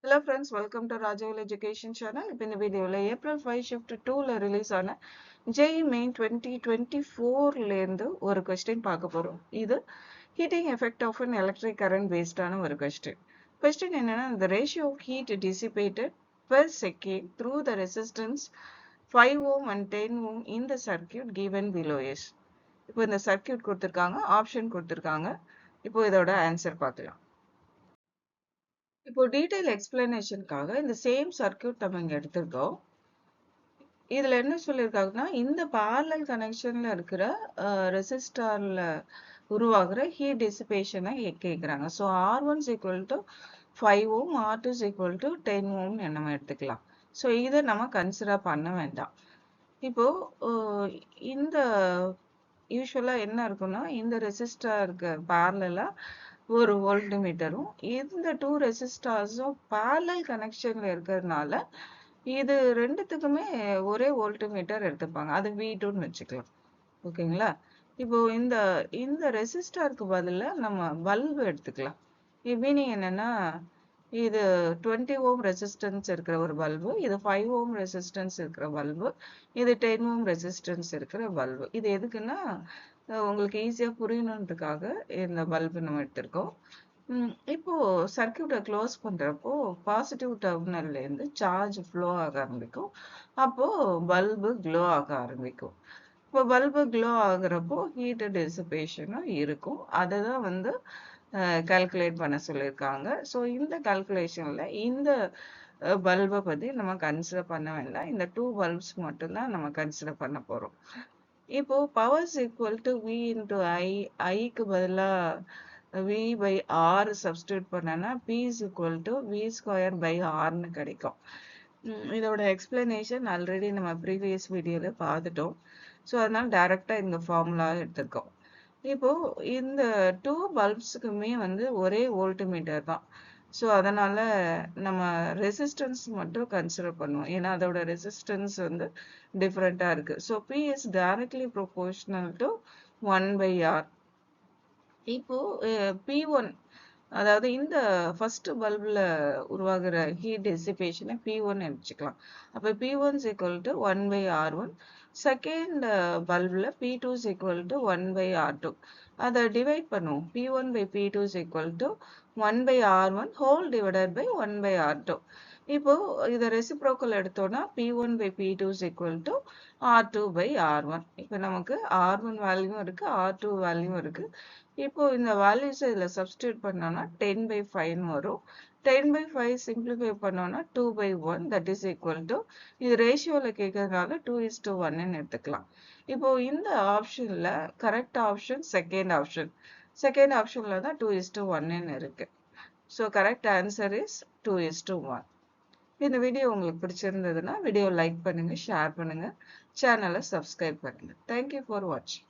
Hello friends, welcome to Rajavel Education Channel. இப்போ இந்த வீடியோல April 5 Shift 2ல ரிலீஸ் ஆன JEE Main 2024ல இருந்து ஒரு கொஸ்டின் பார்க்க போறோம். இது heating effect of an electric current based ஆன ஒரு கொஸ்டின். கொஸ்டின் என்னன்னா, the ratio of heat dissipated per second through the resistance 5 ohm and 10 ohm in the circuit given below is. இப்போ இந்த சர்க்யூட் கொடுத்திருக்காங்க, ஆப்ஷன் கொடுத்திருக்காங்க. இப்போ இதோட ஆன்சர் பார்க்கலாம். இப்போ டீடைல் எக்ஸ்பிளனேஷனுக்காக இந்த சேம் சர்க்யூட் நம்ம இங்க எடுத்திருக்கோம். இதுல என்ன சொல்லியிருக்காங்கன்னா, இந்த parallel கனெக்ஷன்ல இருக்கிற ரெசிஸ்டார்ல உருவாகிற ஹீட் டிசிபேஷனை கேட்குறாங்க. So R1 is equal to 5 ohm, R2 is equal to 10 ohm நம்ம எடுத்துக்கலாம். ஸோ இதை நம்ம கன்சிடர் பண்ண வேண்டாம். இப்போ இந்த யூஸ்வலா என்ன இருக்குன்னா, இந்த ரெசிஸ்டாருக்கு பேரலா ஒரு வோல்ட்மீட்டரும் இந்த டூ ரெசிஸ்டார்ஸும் பேரலல் கனெக்ஷன்ல இருக்கிறதுனால இது ரெண்டுத்துக்குமே ஒரே வோல்ட்மீட்டர் எடுத்துப்பாங்க. அது V2ன்னு வச்சுக்கலாம். ஓகேங்களா? இப்போ இந்த இந்த ரெசிஸ்டாருக்கு பதிலா நம்ம பல்பு எடுத்துக்கலாம். மீனிங் என்னன்னா, இது 20 ஓம் ரெசிஸ்டன்ஸ் இருக்கிற ஒரு பல்பு, இது 5 ஓம் ரெசிஸ்டன்ஸ் இருக்கிற பல்பு, இது 10 ஓம் ரெசிஸ்டன்ஸ் இருக்கிற பல்பு. இது எதுக்குன்னா உங்களுக்கு ஈஸியா புரியணுன்றதுக்காக இந்த பல்பு நம்ம எடுத்திருக்கோம். இப்போ சர்க்யூட்டை க்ளோஸ் பண்றப்போ பாசிட்டிவ் டெர்மினல்ல இருந்து சார்ஜ் ஃப்ளோ ஆக ஆரம்பிக்கும். அப்போ பல்பு க்ளோ ஆக ஆரம்பிக்கும். இப்போ பல்பு க்ளோ ஆகுறப்போ ஹீட் டிசிபேஷனும் இருக்கும். அதை தான் வந்து கால்குலேட் பண்ண சொல்லியிருக்காங்க. ஸோ இந்த கால்குலேஷன்ல இந்த பல்பை பத்தி நம்ம கன்சிடர் பண்ண வேண்டாம். இந்த டூ பல்ப்ஸ் மட்டும்தான் நம்ம கன்சிடர் பண்ண போறோம். இப்போ power equal to V into ஐக்கு பதிலாக V பை R சப்ஸ்டியூட் பண்ணனா P is equal to V square by ஆர்னு கிடைக்கும். இதோட எக்ஸ்பிளனேஷன் ஆல்ரெடி நம்ம ப்ரீவியஸ் வீடியோவில் பார்த்துட்டோம். ஸோ அதனால டைரக்டாக இந்த ஃபார்முலா எடுத்திருக்கோம். இப்போ இந்த டூ பல்ப்ஸுக்குமே வந்து ஒரே வோல்ட்மீட்டர் தான். ஸோ அதனால நம்ம ரெசிஸ்டன்ஸ் மட்டும் கன்சிடர் பண்ணுவோம். ஏன்னா அதோட ரெசிஸ்டன்ஸ் வந்து டிஃப்ரெண்ட்டாக இருக்கு. So P is directly proportional to 1/R. இப்போ P1, அதாவது இந்த ஃபர்ஸ்ட் பல்பில் உருவாகிற ஹீட் டெசிபேஷனை P1 எடுத்துக்கலாம். அப்போ P1 is equal to 1/R1. Second பல்பில் P2 is equal to 1/R2. அதை டிவைட் பண்ணுவோம். P1 by P2 is equal to 1/R1 whole divided by 1/R2. இப்போ இதை ரெசிப்ரோக்கல் எடுத்தோம்னா P1 by P2 is equal to R2 by R1. இப்போ நமக்கு R1 வேல்யூவும் இருக்கு, R2 வேல்யூவும் இருக்கு. இப்போ இந்த வேல்யூஸ் இதில் சப்ஸ்டியூட் பண்ணோம்னா 10/5 வரும். 10/5 சிம்பிளிஃபை பண்ணோம்னா 2/1, தட் இஸ் ஈக்குவல் டு, இது ரேஷியோவில் கேட்கறதுனால 2:1 எடுத்துக்கலாம். இப்போ இந்த ஆப்ஷன்ல correct option second option. Second ஆப்ஷன்ல தான் 2:1 இருக்கு. So correct answer is 2:1. இந்த வீடியோ உங்களுக்கு பிடிச்சிருந்ததுன்னா வீடியோ லைக் பண்ணுங்க, ஷேர் பண்ணுங்க, சேனலை சப்ஸ்கிரைப் பண்ணுங்க. தேங்க்யூ ஃபார் வாட்சிங்.